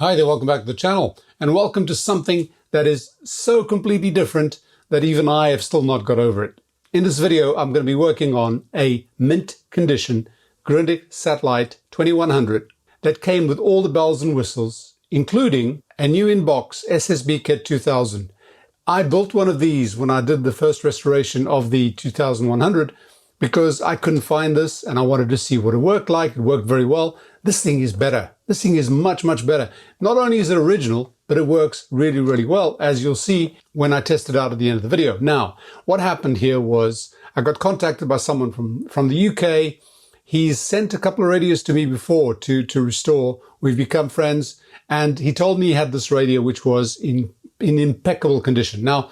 Hi there, welcome back to the channel, and welcome to something that is so completely different that even I have still not got over it. In this video, I'm going to be working on a mint condition Grundig Satellit 2100 that came with all the bells and whistles, including a new in-box SSB-kit 2000. I built one of these when I did the first restoration of the 2100 because I couldn't find this and I wanted to see what it worked like. It worked very well. This thing is better. This thing is much, much better. Not only is it original, but it works really, really well, as you'll see when I test it out at the end of the video. Now, what happened here was I got contacted by someone from the UK. He's sent a couple of radios to me before to restore. We've become friends, and he told me he had this radio which was in impeccable condition. Now,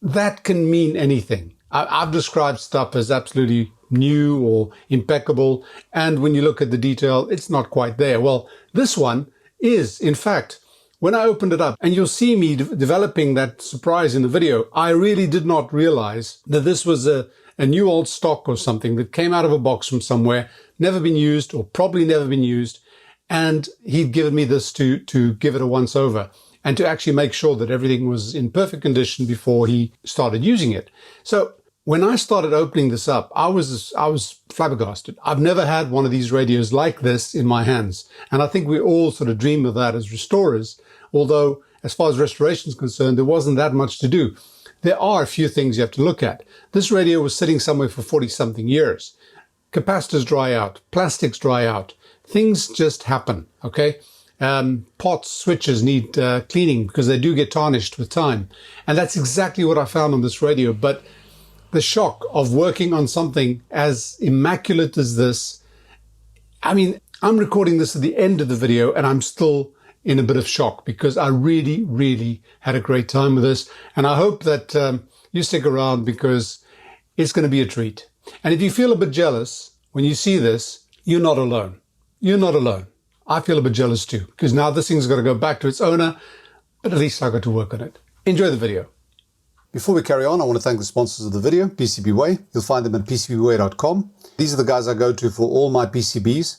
that can mean anything. I've described stuff as absolutely new or impeccable, and when you look at the detail, it's not quite there. Well, this one is. In fact, when I opened it up, and you'll see me developing that surprise in the video, I really did not realize that this was a new old stock or something that came out of a box from somewhere, never been used or probably never been used, and he'd given me this to give it a once over and to actually make sure that everything was in perfect condition before he started using it. So when I started opening this up, I was flabbergasted. I've never had one of these radios like this in my hands. And I think we all sort of dream of that as restorers, although as far as restoration is concerned, there wasn't that much to do. There are a few things you have to look at. This radio was sitting somewhere for 40-something years. Capacitors dry out, plastics dry out, things just happen, okay? Pots, switches need cleaning because they do get tarnished with time. And that's exactly what I found on this radio. But the shock of working on something as immaculate as this, I mean, I'm recording this at the end of the video and I'm still in a bit of shock because I really, really had a great time with this. And I hope that you stick around because it's going to be a treat. And if you feel a bit jealous when you see this, you're not alone. You're not alone. I feel a bit jealous too because now this thing's got to go back to its owner, but at least I got to work on it. Enjoy the video. Before we carry on, I want to thank the sponsors of the video, PCBWay. You'll find them at PCBWay.com. These are the guys I go to for all my PCBs.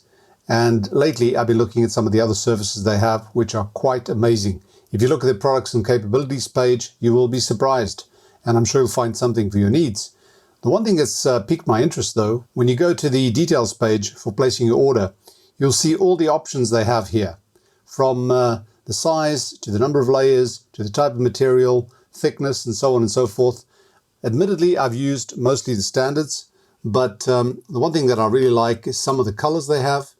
And lately, I've been looking at some of the other services they have, which are quite amazing. If you look at their products and capabilities page, you will be surprised. And I'm sure you'll find something for your needs. The one thing that's piqued my interest, though, when you go to the details page for placing your order, you'll see all the options they have here. From the size, to the number of layers, to the type of material, thickness, and so on and so forth. Admittedly, I've used mostly the standards, but the one thing that I really like is some of the colors they have.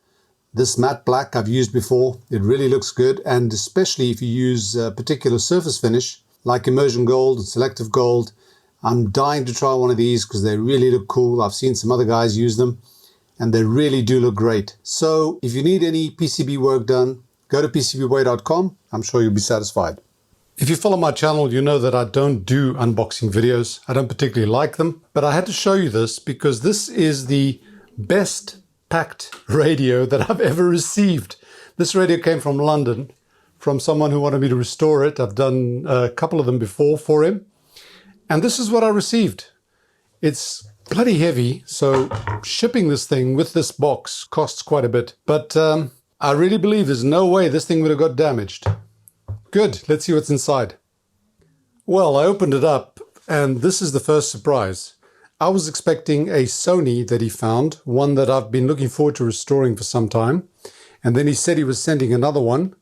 This matte black I've used before. It really looks good, and especially if you use a particular surface finish like immersion gold and selective gold. I'm dying to try one of these because they really look cool. I've seen some other guys use them and they really do look great. So if you need any PCB work done, go to PCBWay.com. I'm sure you'll be satisfied. If you follow my channel, you know that I don't do unboxing videos. I don't particularly like them, but I had to show you this because this is the best packed radio that I've ever received. This radio came from London, from someone who wanted me to restore it. I've done a couple of them before for him. And this is what I received. It's bloody heavy, so shipping this thing with this box costs quite a bit. But I really believe there's no way this thing would have got damaged. Good, let's see what's inside. Well, I opened it up and this is the first surprise. I was expecting a Sony that he found, one that I've been looking forward to restoring for some time. And then he said he was sending another one.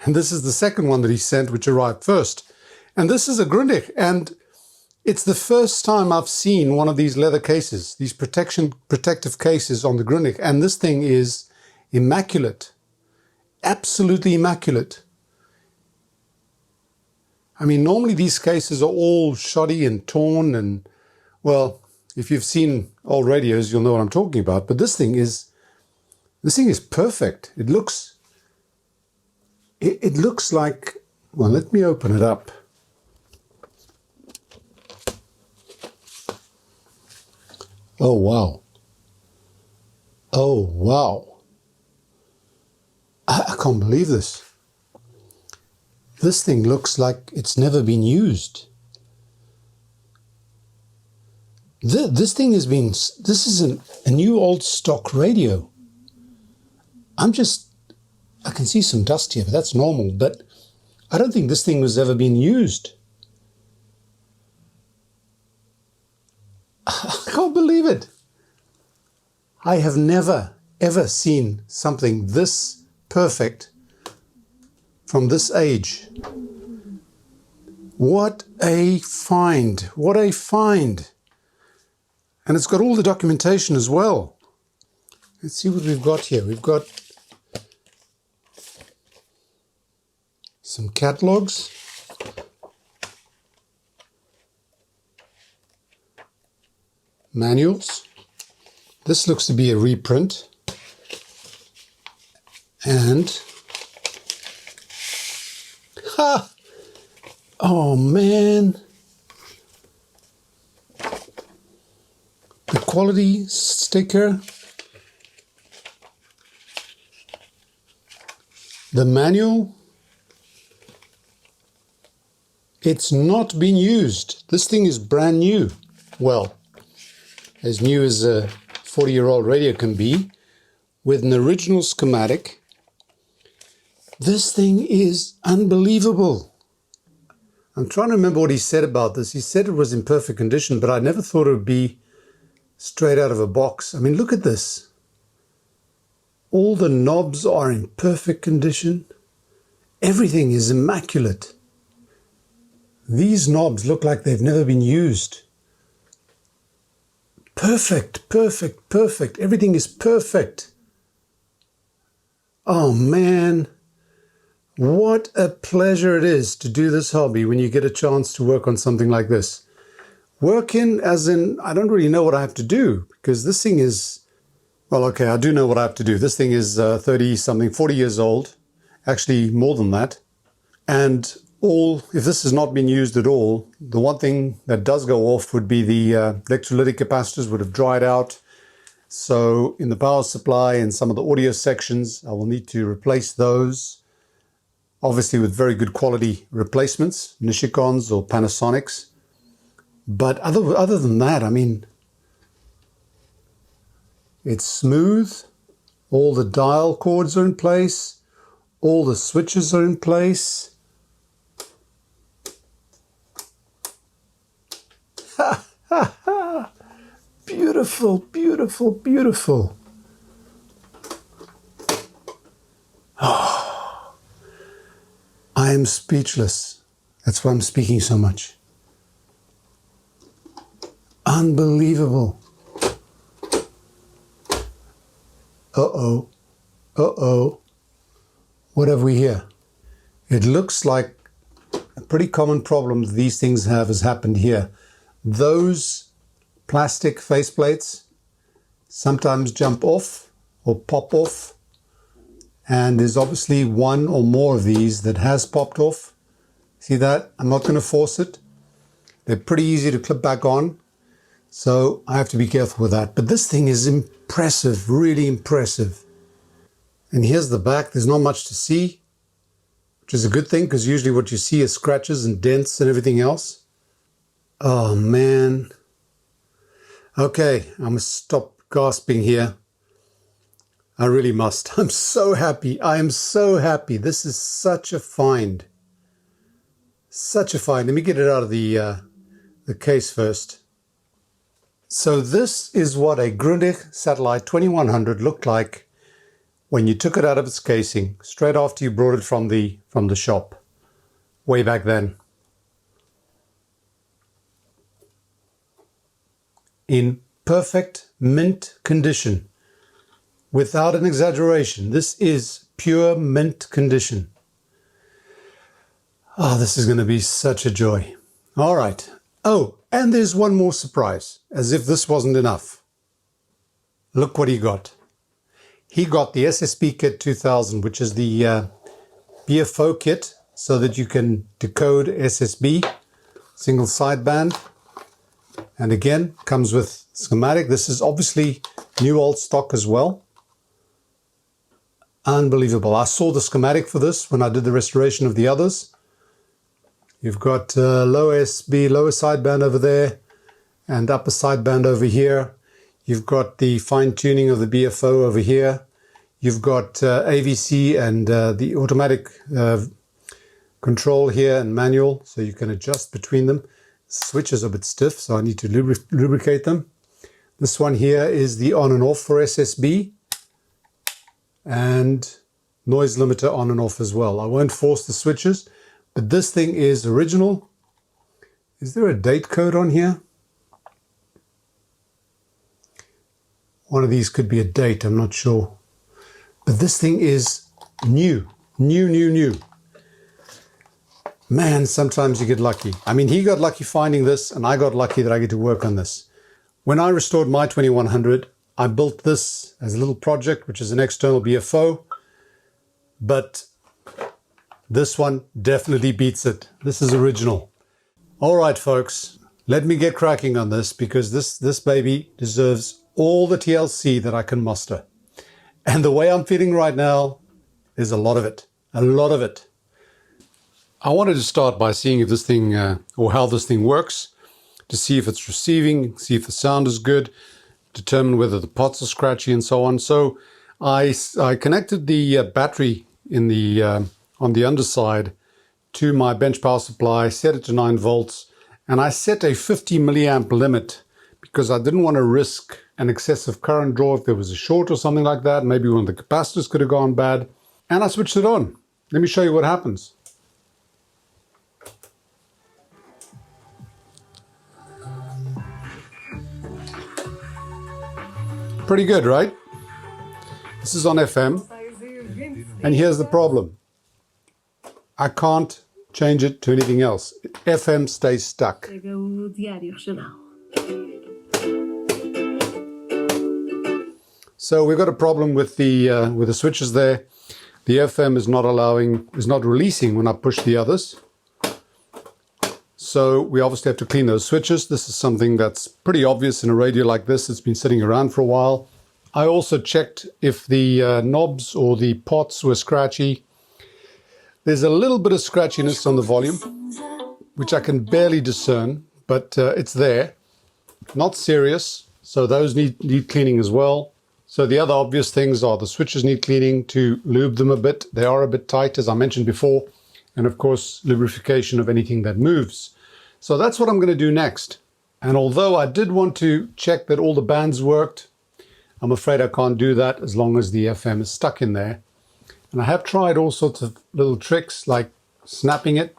And this is the second one that he sent, which arrived first. And this is a Grundig. And it's the first time I've seen one of these leather cases, these protective cases on the Grundig. And this thing is immaculate, absolutely immaculate. I mean, normally these cases are all shoddy and torn and, well, if you've seen old radios, you'll know what I'm talking about. But this thing is perfect. It looks like, well, let me open it up. Oh, wow. Oh, wow. I can't believe this. This thing looks like it's never been used. This thing has been, this is a new old stock radio. I'm just I can see some dust here, but that's normal. But I don't think this thing was ever been used. I can't believe it. I have never, ever seen something this perfect from this age. What a find. What a find. And it's got all the documentation as well. Let's see what we've got here. We've got some catalogs. Manuals. This looks to be a reprint. And ha! Oh man. The quality sticker. The manual. It's not been used. This thing is brand new. Well, as new as a 40-year-old radio can be, with an original schematic. This thing is unbelievable. I'm trying to remember what he said about this. He said it was in perfect condition, but I never thought it would be straight out of a box. I mean, look at this. All the knobs are in perfect condition. Everything is immaculate. These knobs look like they've never been used. Perfect, perfect, perfect. Everything is perfect. Oh man, what a pleasure it is to do this hobby when you get a chance to work on something like this. Work in as in, I don't really know what I have to do, because this thing is, well, okay, I do know what I have to do. This thing is 30-something, 40 years old, actually more than that. And if this has not been used at all, the one thing that does go off would be the electrolytic capacitors would have dried out. So in the power supply and some of the audio sections, I will need to replace those. Obviously with very good quality replacements, Nishikons or Panasonics. But other than that, I mean, it's smooth. All the dial cords are in place. All the switches are in place. Beautiful, beautiful, beautiful. Oh, I am speechless. That's why I'm speaking so much. Unbelievable. Uh-oh. Uh-oh. What have we here? It looks like a pretty common problem that these things have has happened here. Those plastic faceplates sometimes jump off or pop off, and there's obviously one or more of these that has popped off. See that? I'm not going to force it. They're pretty easy to clip back on, so I have to be careful with that. But this thing is impressive, really impressive. And here's the back. There's not much to see, which is a good thing, because usually what you see is scratches and dents and everything else. Oh man. Okay, I must stop gasping here. I really must. I'm so happy. I am so happy. This is such a find. Such a find. Let me get it out of the case first. So this is what a Grundig Satellit 2100 looked like when you took it out of its casing, straight after you brought it from the shop, way back then. In perfect mint condition, without an exaggeration. This is pure mint condition. Oh, this is going to be such a joy. All right. Oh, and there's one more surprise, as if this wasn't enough. Look what he got. He got the SSB-kit 2000, which is the BFO kit, so that you can decode SSB, single sideband. And again, comes with schematic. This is obviously new old stock as well. Unbelievable. I saw the schematic for this when I did the restoration of the others. You've got low SB, lower sideband over there, and upper sideband over here. You've got the fine tuning of the BFO over here. You've got AVC and the automatic control here and manual, so you can adjust between them. Switch is a bit stiff, so I need to lubricate them. This one here is the on and off for SSB, and noise limiter on and off as well. I won't force the switches, but this thing is original. Is there a date code on here? One of these could be a date, I'm not sure. But this thing is new. New. Man, sometimes you get lucky. I mean, he got lucky finding this, and I got lucky that I get to work on this. When I restored my 2100, I built this as a little project, which is an external BFO. But this one definitely beats it. This is original. All right, folks, let me get cracking on this, because this baby deserves all the TLC that I can muster. And the way I'm feeling right now is a lot of it. A lot of it. I wanted to start by seeing if this thing, or how this thing works, to see if it's receiving, see if the sound is good, determine whether the pots are scratchy and so on. So I connected the battery in the on the underside to my bench power supply, set it to 9 volts, and I set a 50 milliamp limit because I didn't want to risk an excessive current draw if there was a short or something like that. Maybe one of the capacitors could have gone bad. And I switched it on. Let me show you what happens. Pretty good, right? This is on FM. And here's the problem. I can't change it to anything else. FM stays stuck. So we've got a problem with the switches there. The FM is not releasing when I push the others. So we obviously have to clean those switches. This is something that's pretty obvious in a radio like this. It's been sitting around for a while. I also checked if the knobs or the pots were scratchy. There's a little bit of scratchiness on the volume, which I can barely discern, but it's there. Not serious, so those need cleaning as well. So the other obvious things are the switches need cleaning to lube them a bit. They are a bit tight, as I mentioned before. And of course, lubrication of anything that moves. So that's what I'm going to do next. And although I did want to check that all the bands worked, I'm afraid I can't do that as long as the FM is stuck in there. And I have tried all sorts of little tricks like snapping it,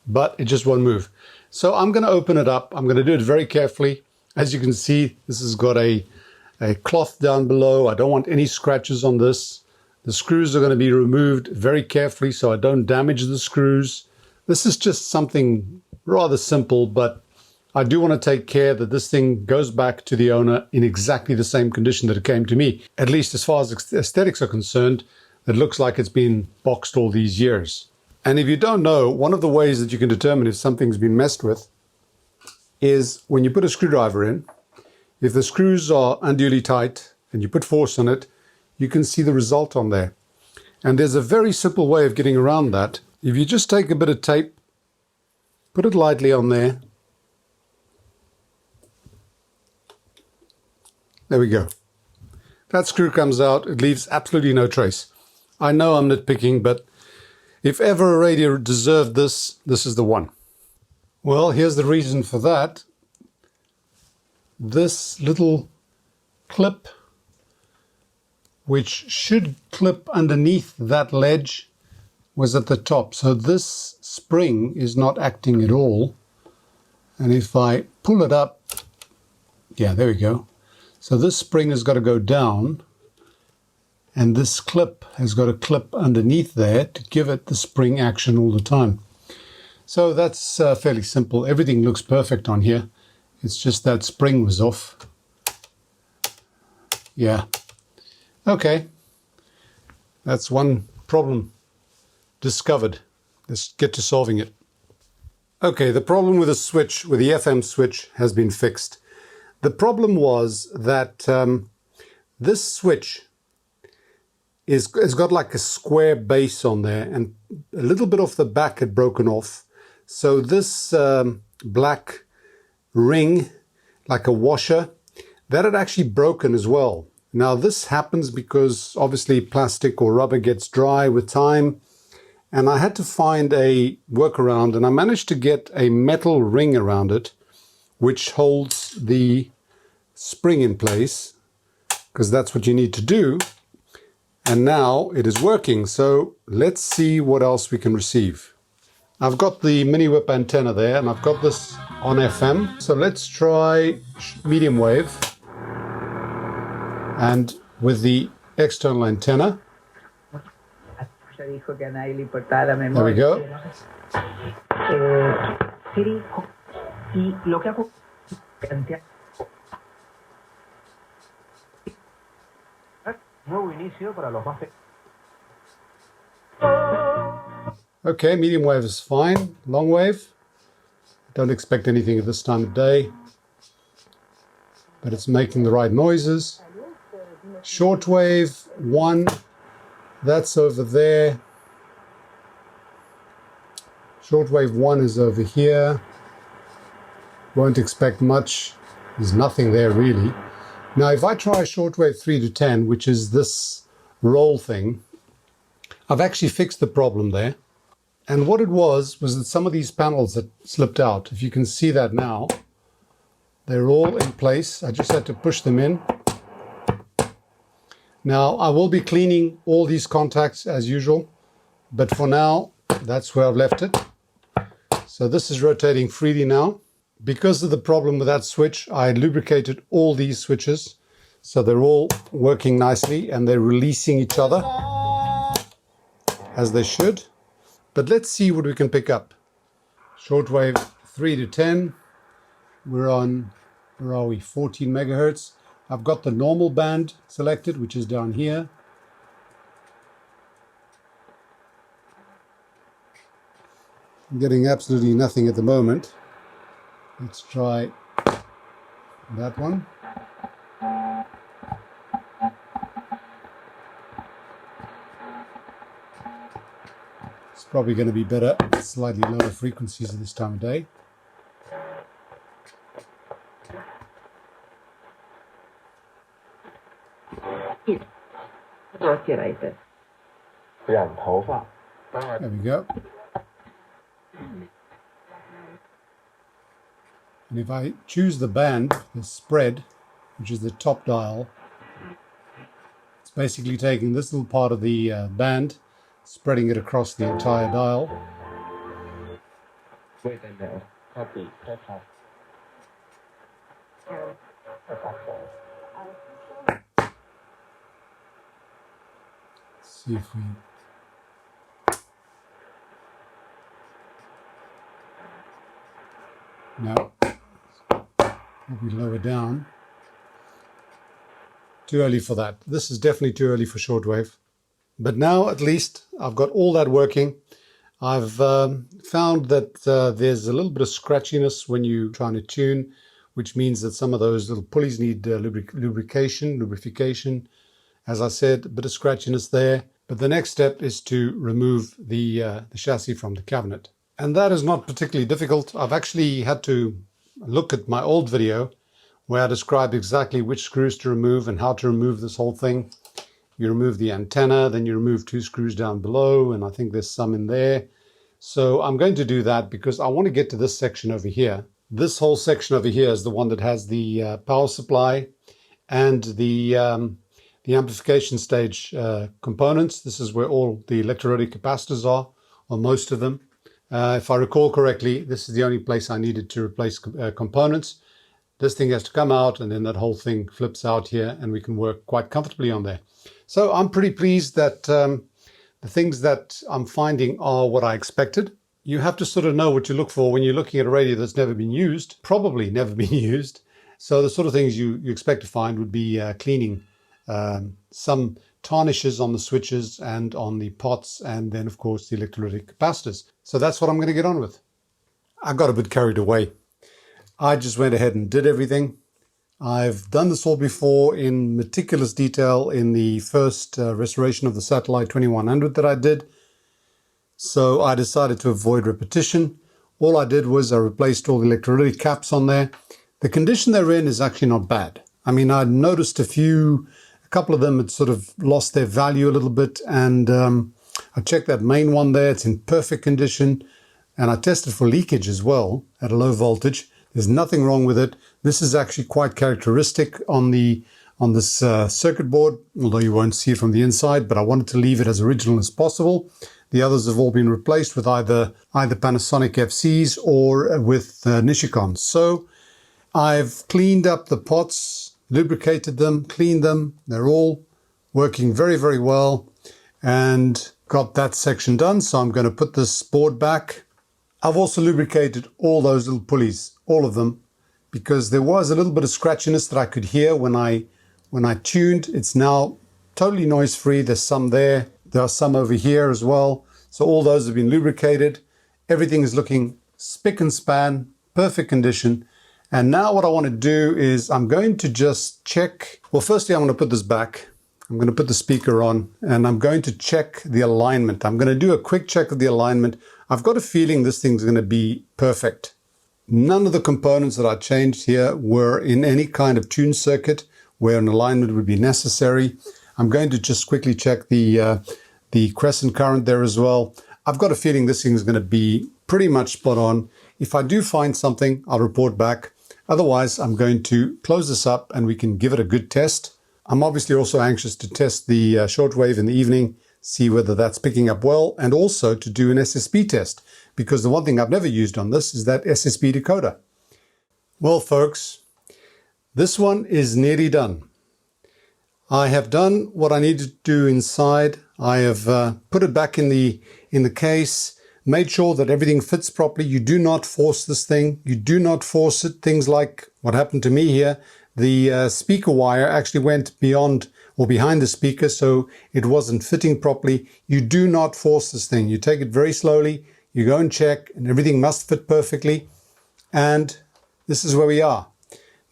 but it just won't move. So I'm going to open it up. I'm going to do it very carefully. As you can see, this has got a cloth down below. I don't want any scratches on this. The screws are going to be removed very carefully so I don't damage the screws. This is just something rather simple, but I do want to take care that this thing goes back to the owner in exactly the same condition that it came to me. At least as far as aesthetics are concerned, it looks like it's been boxed all these years. And if you don't know, one of the ways that you can determine if something's been messed with is when you put a screwdriver in. If the screws are unduly tight and you put force on it, you can see the result on there. And there's a very simple way of getting around that. If you just take a bit of tape, put it lightly on there. There we go. That screw comes out, it leaves absolutely no trace. I know I'm nitpicking, but if ever a radio deserved this, this is the one. Well, here's the reason for that. This little clip, which should clip underneath that ledge, was at the top. So this spring is not acting at all. And if I pull it up, yeah, there we go. So this spring has got to go down, and this clip has got to clip underneath there to give it the spring action all the time. So that's fairly simple. Everything looks perfect on here. It's just that spring was off. Yeah. Okay. That's one problem discovered. Let's get to solving it. Okay, the problem with the switch, with the FM switch, has been fixed. The problem was that this switch has got like a square base on there, and a little bit off the back had broken off. So this black ring, like a washer, that had actually broken as well. Now this happens because obviously plastic or rubber gets dry with time, and I had to find a workaround, and I managed to get a metal ring around it which holds the spring in place, because that's what you need to do. And now it is working, so let's see what else we can receive. I've got the mini whip antenna there, and I've got this on FM. So let's try medium wave, and with the external antenna. There we go. Okay, medium wave is fine. Long wave, don't expect anything at this time of day, but it's making the right noises. Short wave 1, that's over there. Short wave 1 is over here. Won't expect much. There's nothing there really. Now if I try shortwave 3 to 10, which is this roll thing, I've actually fixed the problem there. And what it was that some of these panels had slipped out. If you can see that now, they're all in place. I just had to push them in. Now I will be cleaning all these contacts as usual, but for now, that's where I've left it. So this is rotating freely now. Because of the problem with that switch, I lubricated all these switches, so they're all working nicely and they're releasing each other as they should. But let's see what we can pick up. Shortwave 3 to 10. We're on, where are we, 14 megahertz. I've got the normal band selected, which is down here. I'm getting absolutely nothing at the moment. Let's try that one. It's probably going to be better at slightly lower frequencies at this time of day. There we go. And if I choose the band, the spread, which is the top dial, it's basically taking this little part of the band, spreading it across the entire dial. Let's see if we... No. Maybe lower down. Too early for that. This is definitely too early for shortwave. But now at least I've got all that working. I've found that there's a little bit of scratchiness when you're trying to tune, which means that some of those little pulleys need lubrication. As I said, a bit of scratchiness there. But the next step is to remove the chassis from the cabinet. And that is not particularly difficult. I've actually had to look at my old video where I describe exactly which screws to remove and how to remove this whole thing. You remove the antenna, then you remove 2 screws down below, and I think there's some in there. So I'm going to do that because I want to get to this section over here. This whole section over here is the one that has the power supply and the amplification stage components. This is where all the electrolytic capacitors are, or most of them. If I recall correctly, this is the only place I needed to replace components. This thing has to come out, and then that whole thing flips out here, and we can work quite comfortably on there. So I'm pretty pleased that the things that I'm finding are what I expected. You have to sort of know what you look for when you're looking at a radio that's never been used, probably never been used. So the sort of things you expect to find would be cleaning, some tarnishes on the switches and on the pots, and then of course the electrolytic capacitors. So that's what I'm going to get on with. I got a bit carried away. I just went ahead and did everything. I've done this all before in meticulous detail in the first restoration of the Satellite 2100 that I did. So I decided to avoid repetition. All I did was I replaced all the electrolytic caps on there. The condition they're in is actually not bad. I mean, I noticed a A couple of them had sort of lost their value a little bit, and I checked that main one there. It's in perfect condition, and I tested for leakage as well at a low voltage. There's nothing wrong with it. This is actually quite characteristic on this circuit board, although you won't see it from the inside, but I wanted to leave it as original as possible. The others have all been replaced with either Panasonic FCs or with Nishikons. So I've cleaned up the pots, lubricated them, cleaned them. They're all working very, very well, and got that section done. So I'm going to put this board back. I've also lubricated all those little pulleys, all of them, because there was a little bit of scratchiness that I could hear when I tuned. It's now totally noise free. There's some there. There are some over here as well. So all those have been lubricated. Everything is looking spick and span, perfect condition. And now what I want to do is I'm going to just check. Well, firstly, I'm going to put this back. I'm going to put the speaker on, and I'm going to check the alignment. I'm going to do a quick check of the alignment. I've got a feeling this thing's going to be perfect. None of the components that I changed here were in any kind of tune circuit where an alignment would be necessary. I'm going to just quickly check the crescent current there as well. I've got a feeling this thing is going to be pretty much spot on. If I do find something, I'll report back. Otherwise, I'm going to close this up and we can give it a good test. I'm obviously also anxious to test the shortwave in the evening, see whether that's picking up well, and also to do an SSB test, because the one thing I've never used on this is that SSB decoder. Well, folks, this one is nearly done. I have done what I needed to do inside. I have put it back in the case, made sure that everything fits properly. You do not force this thing. You do not force it. Things like what happened to me here. The speaker wire actually went beyond or behind the speaker, so it wasn't fitting properly. You do not force this thing. You take it very slowly. You go and check, and everything must fit perfectly. And this is where we are.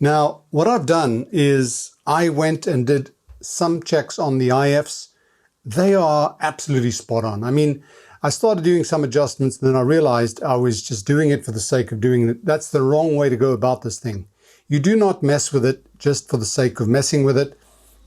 Now, what I've done is I went and did some checks on the IFs. They are absolutely spot on. I mean, I started doing some adjustments, and then I realized I was just doing it for the sake of doing it. That's the wrong way to go about this thing. You do not mess with it just for the sake of messing with it.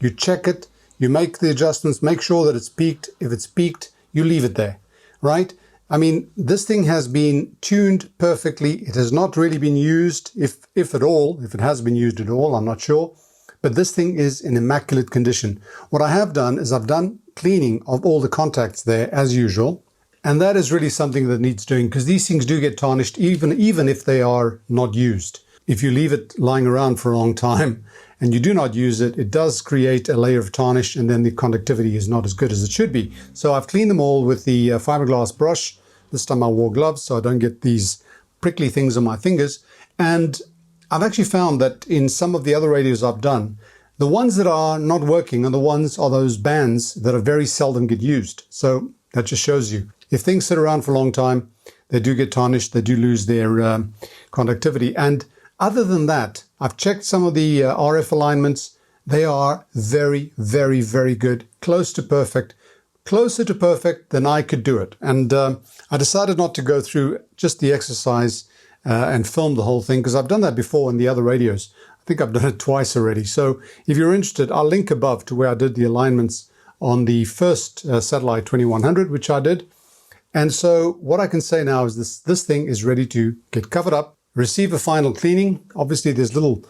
You check it, you make the adjustments, make sure that it's peaked. If it's peaked, you leave it there, right? I mean, this thing has been tuned perfectly. It has not really been used, if at all. If it has been used at all, I'm not sure. But this thing is in immaculate condition. What I have done is I've done cleaning of all the contacts there as usual. And that is really something that needs doing, because these things do get tarnished even if they are not used. If you leave it lying around for a long time and you do not use it, it does create a layer of tarnish, and then the conductivity is not as good as it should be. So I've cleaned them all with the fiberglass brush. This time I wore gloves so I don't get these prickly things on my fingers. And I've actually found that in some of the other radios I've done, the ones that are not working are those bands that are very seldom get used. So that just shows you. If things sit around for a long time, they do get tarnished, they do lose their conductivity. And other than that, I've checked some of the RF alignments. They are very, very, very good, close to perfect, closer to perfect than I could do it. And I decided not to go through just the exercise and film the whole thing, because I've done that before in the other radios. I think I've done it twice already. So if you're interested, I'll link above to where I did the alignments on the first Satellite 2100, which I did. And so what I can say now is this thing is ready to get covered up, receive a final cleaning. Obviously, there's little,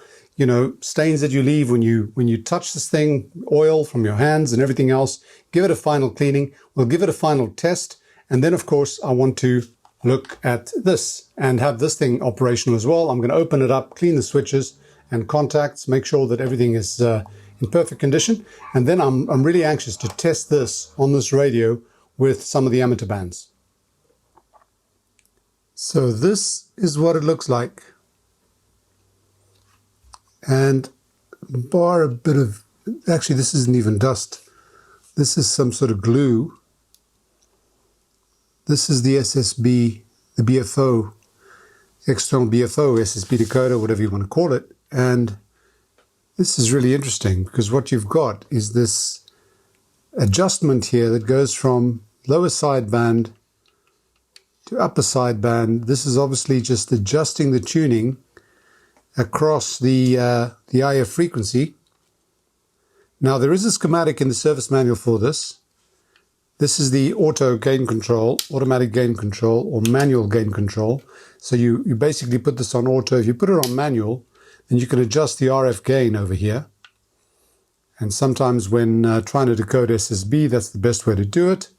stains that you leave when you touch this thing, oil from your hands and everything else. Give it a final cleaning. We'll give it a final test. And then, of course, I want to look at this and have this thing operational as well. I'm going to open it up, clean the switches and contacts, make sure that everything is in perfect condition. And then I'm really anxious to test this on this radio with some of the amateur bands. So this is what it looks like. And bar a bit of, actually this isn't even dust. This is some sort of glue. This is the SSB, the BFO, external BFO, SSB decoder, whatever you want to call it. And this is really interesting, because what you've got is this adjustment here that goes from lower sideband to upper sideband. This is obviously just adjusting the tuning across the IF frequency. Now there is a schematic in the service manual for this. This is the auto gain control, automatic gain control, or manual gain control. So you basically put this on auto. If you put it on manual, then you can adjust the RF gain over here. And sometimes when trying to decode SSB, that's the best way to do it.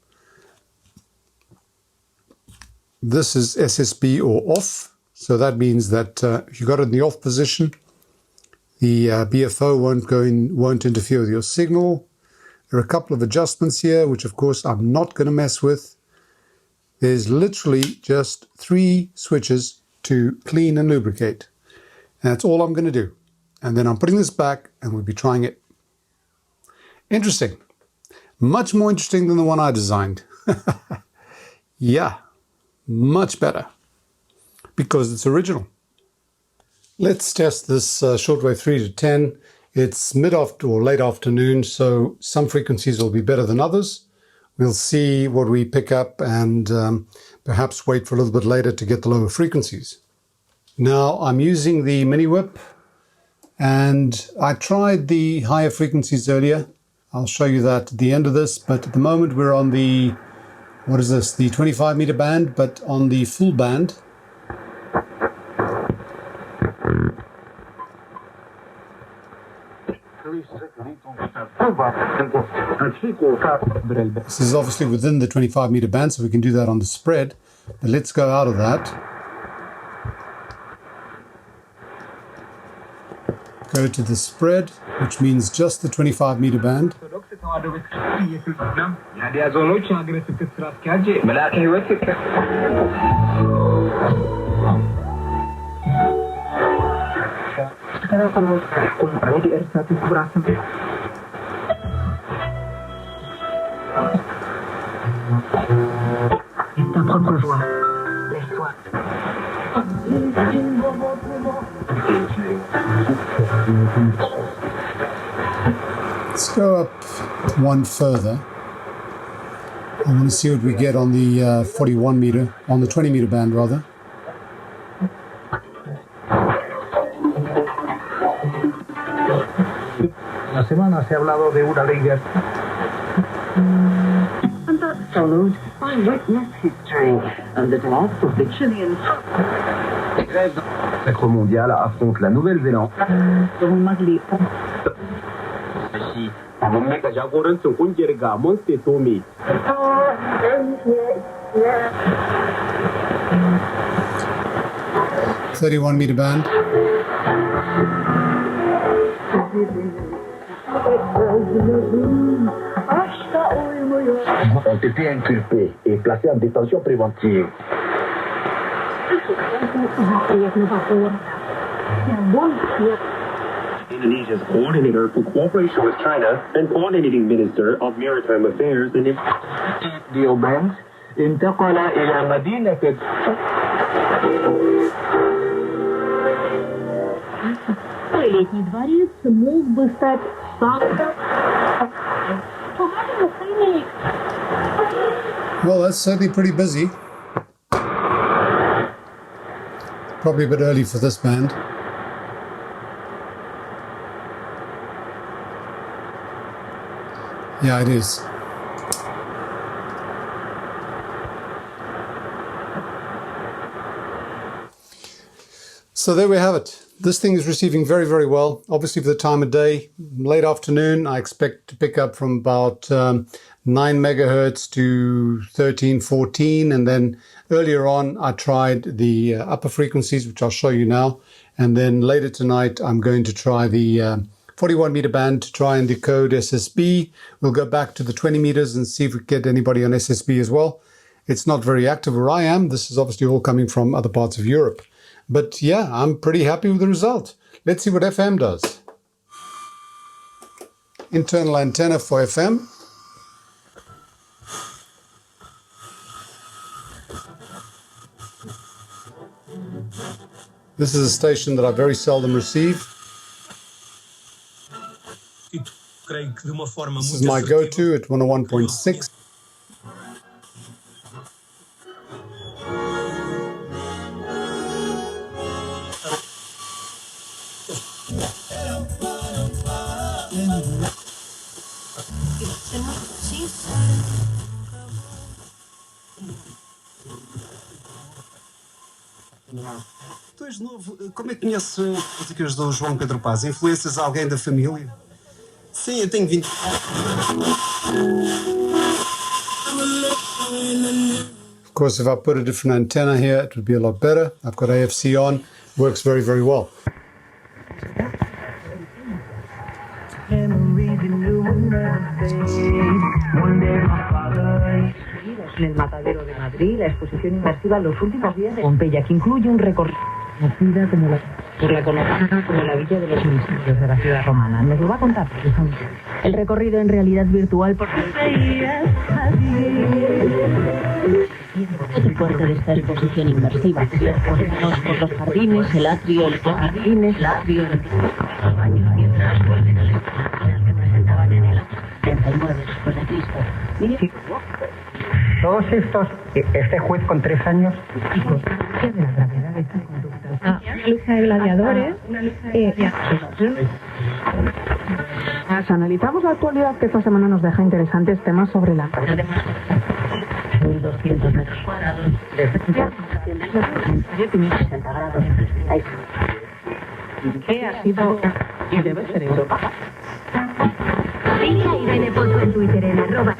This is SSB or off. So that means that if you got it in the off position, the BFO won't interfere with your signal. There are a couple of adjustments here, which of course I'm not going to mess with. There's literally just 3 switches to clean and lubricate. And that's all I'm going to do. And then I'm putting this back and we'll be trying it. Interesting. Much more interesting than the one I designed. Yeah, much better. Because it's original. Let's test this shortwave 3 to 10. It's or late afternoon, so some frequencies will be better than others. We'll see what we pick up and perhaps wait for a little bit later to get the lower frequencies. Now I'm using the mini whip, and I tried the higher frequencies earlier. I'll show you that at the end of this, but at the moment we're on the, the 25 meter band, but on the full band. This is obviously within the 25 meter band, so we can do that on the spread. But let's go out of that. Go to the spread, which means just the 25 meter band. Ta propre voix. Laisse-toi. Let's go up one further. I want to see what we get on the 41 meter, on the 20 meter band rather. La semana se ha hablado de una ley de followed by witness history of the death of the Chilean. Sacre mondial affronte la Nouvelle-Zélande. Mamma jagorancin kungiyar Gamon Setomi. 31 meter band. Ont été inculpés et placés en détention préventive. Indonesia's coordinator for cooperation with China and coordinating minister of maritime affairs and Deoband انتقل إلى مدينة Летний дворец мог бы стать Well, that's certainly pretty busy. Probably a bit early for this band. Yeah, it is. So there we have it. This thing is receiving very, very well. Obviously for the time of day, late afternoon, I expect to pick up from about 9 megahertz to 13, 14. And then earlier on, I tried the upper frequencies, which I'll show you now. And then later tonight, I'm going to try the 41 meter band to try and decode SSB. We'll go back to the 20 meters and see if we get anybody on SSB as well. It's not very active where I am. This is obviously all coming from other parts of Europe. But yeah, I'm pretty happy with the result. Let's see what FM does. Internal antenna for FM. This is a station that I very seldom receive. This is my go-to at 101.6. Tu és novo, como é que conheces músicas do João Pedro Paz? Influências alguém da família? Sim, eu tenho 20. Of course, if I put a different antenna here, it would be a lot better. I've got AFC on, works very, very well. En el matadero de Madrid, la exposición inmersiva en los últimos días de Pompeya, que incluye un recorrido conocida por la conocida como la Villa de los Misterios de la ciudad romana. Nos lo va a contar precisamente. El recorrido en realidad virtual por otro fuerte de esta exposición inmersiva. Pasamos por los jardines, el atrio, los baños y otras coordenadas que presentaban en el 39 después de Cristo. Todos estos, este juez con 3 años. Y constancia de la gravedad de estas conductas. Una lucha de gladiadores. Analizamos la actualidad que esta semana nos deja interesantes temas sobre la... 1.200 metros cuadrados, desde 1060 grados. ¿Qué ha sido y debe ser Europa? Sigue a Irene Poto en Twitter en @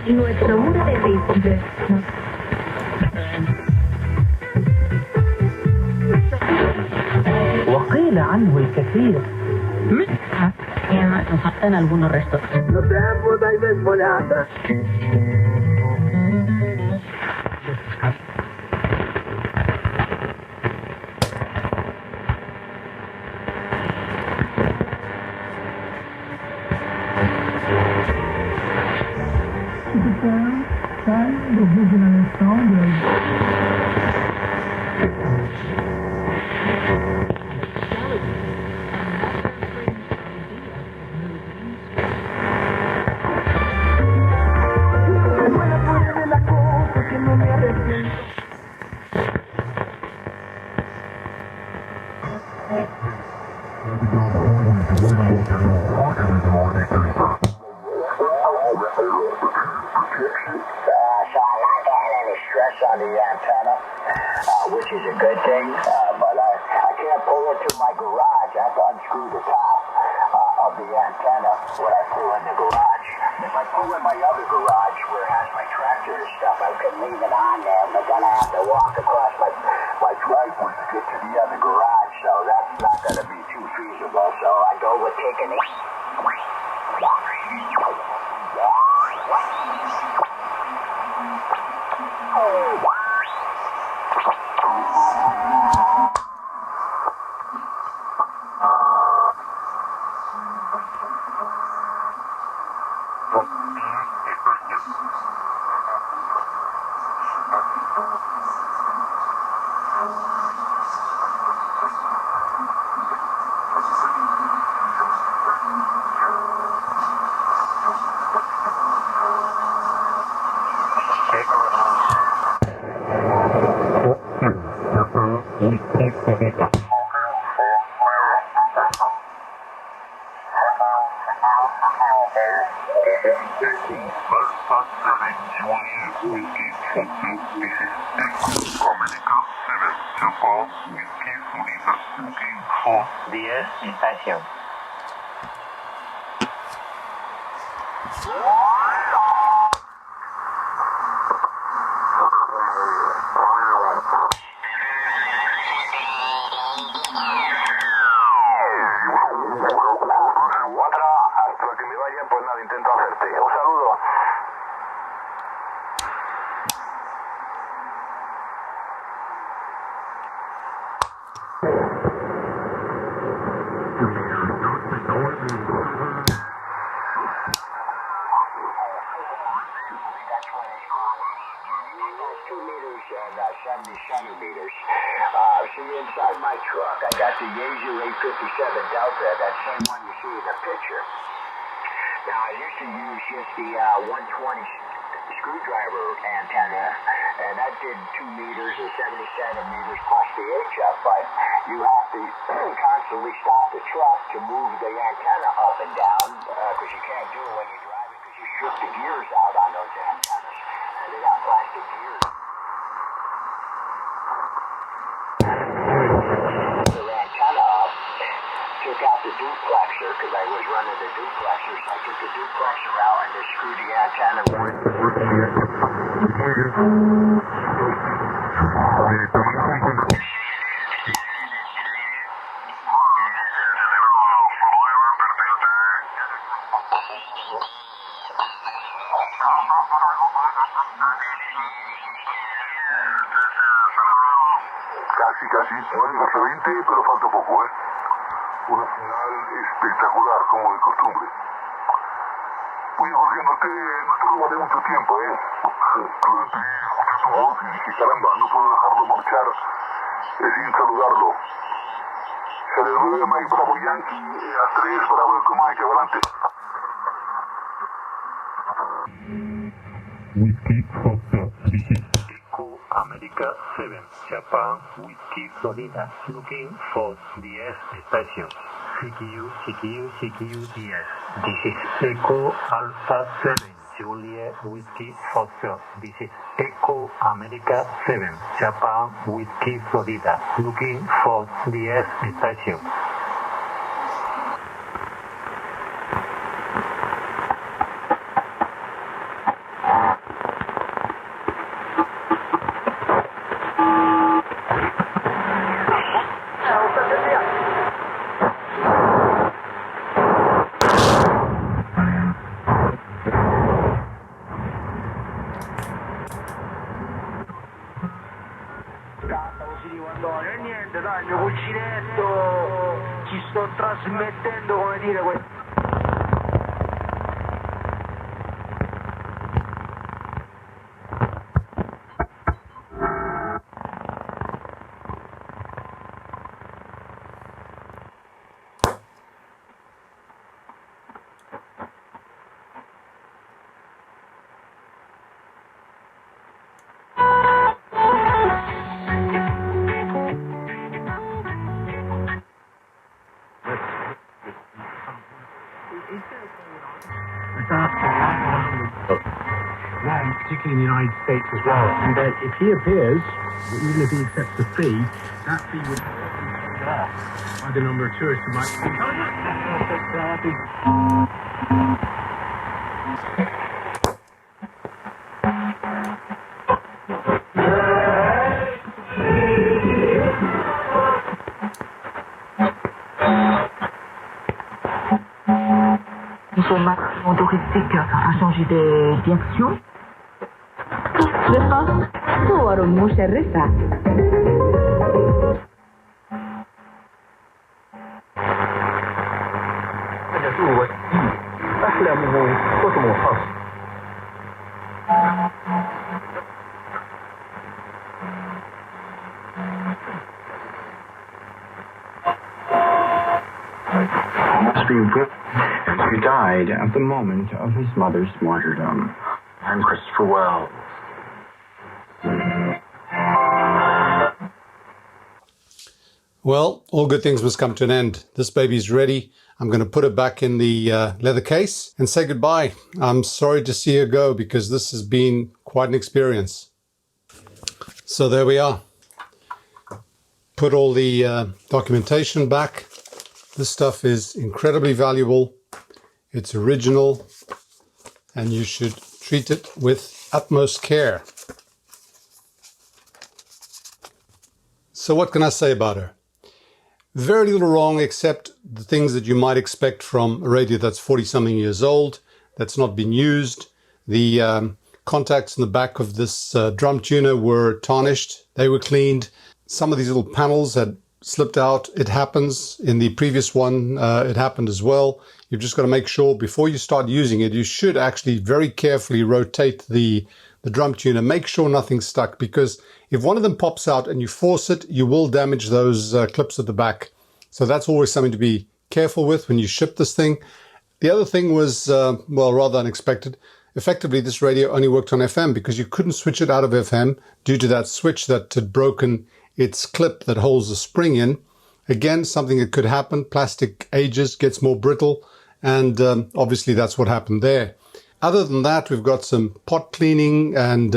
nuestro muro de Facebook. وقيل عنه الكثير. Nos faltan algunos restos. No tempo da desfolhada. So I'm not getting any stress on the antenna, which is a good thing, but I can't pull it to my garage. I have to unscrew the top of the antenna when I pull in the garage. If I pull in my other garage where it has my tractor and stuff, I can leave it on there, but then I have to walk across my driveway to get to the other garage, so that's not going to be too feasible. So I go with taking it. Estación. Hasta que me vaya, pues nada, intento hacerte. Un saludo. See, inside my truck, I got the Yaesu 857 Delta, that same one you see in the picture. Now, I used to use just the 120 screwdriver antenna, and that did 2 meters or 70 centimeters plus the HF, but you have to constantly stop the truck to move the antenna up and down, because you can't do it when you're driving, because you strip the gears out on those antennas, and they got plastic gears. the duplexer because I was running the duplexer, so I took the duplexer out and just screwed the antenna. Casi, hace 20, pero falta poco, ¿eh? Una final espectacular, como de costumbre. Oye, Jorge, no te robaré mucho tiempo, ¿eh? Escuché tu voz y dije, caramba, no puedo dejarlo marchar sin saludarlo. Se le ruega Mike Bravo Yankee a 3 Bravo Eco Mike, adelante. Whiskey Foxtrot, this is Echo America 7, Japan Whiskey Florida, looking for DS station. CQ DS. This is Echo Alpha 7, Juliet Whiskey Foxtrot. This is Echo America 7, Japan Whiskey Florida, looking for DS station. Niente, dai, il mio cuscinetto, ci sto trasmettendo, come dire, questo. Particularly in the United States as well. And if he appears, even if he accepts the fee, that fee would be there by the number of tourists who might be Information touristique a changé de direction. رفا صور مشرفة. أحلامه وطموحه. He died at the moment of his mother's martyrdom. I'm Christopher Wells. Well, all good things must come to an end. This baby's ready. I'm going to put it back in the leather case and say goodbye. I'm sorry to see her go because this has been quite an experience. So there we are. Put all the documentation back. This stuff is incredibly valuable. It's original and you should treat it with utmost care. So what can I say about her? Very little wrong except the things that you might expect from a radio that's 40-something years old, that's not been used. The contacts in the back of this drum tuner were tarnished. They were cleaned. Some of these little panels had slipped out. It happens. In the previous one, it happened as well. You've just got to make sure before you start using it, you should actually very carefully rotate the drum tuner. Make sure nothing's stuck, because if one of them pops out and you force it, you will damage those clips at the back. So that's always something to be careful with when you ship this thing. The other thing was, well, rather unexpected. Effectively, this radio only worked on FM because you couldn't switch it out of FM due to that switch that had broken its clip that holds the spring in. Again, something that could happen. Plastic ages, gets more brittle, and obviously that's what happened there. Other than that, we've got some pot cleaning and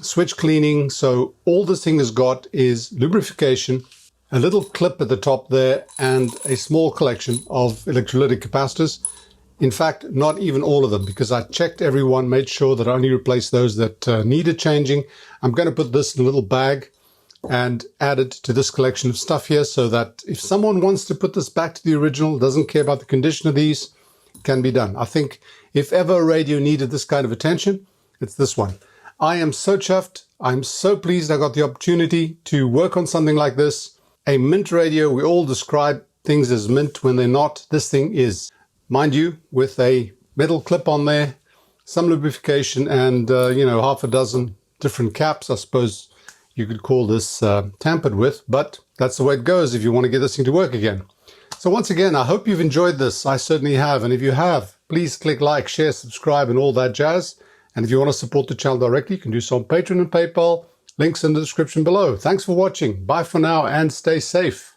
switch cleaning. So all this thing has got is lubrification, a little clip at the top there, and a small collection of electrolytic capacitors. In fact, not even all of them, because I checked everyone, made sure that I only replaced those that needed changing. I'm going to put this in a little bag and add it to this collection of stuff here, so that if someone wants to put this back to the original, doesn't care about the condition of these, it can be done. I think if ever a radio needed this kind of attention, it's this one. I am so chuffed. I'm so pleased I got the opportunity to work on something like this. A mint radio, we all describe things as mint when they're not. This thing is. Mind you, with a metal clip on there, some lubrication, and, half a dozen different caps. I suppose you could call this tampered with, but that's the way it goes if you want to get this thing to work again. So once again, I hope you've enjoyed this. I certainly have. And if you have, please click like, share, subscribe, and all that jazz. And if you want to support the channel directly, you can do so on Patreon and PayPal. Links in the description below. Thanks for watching. Bye for now and stay safe.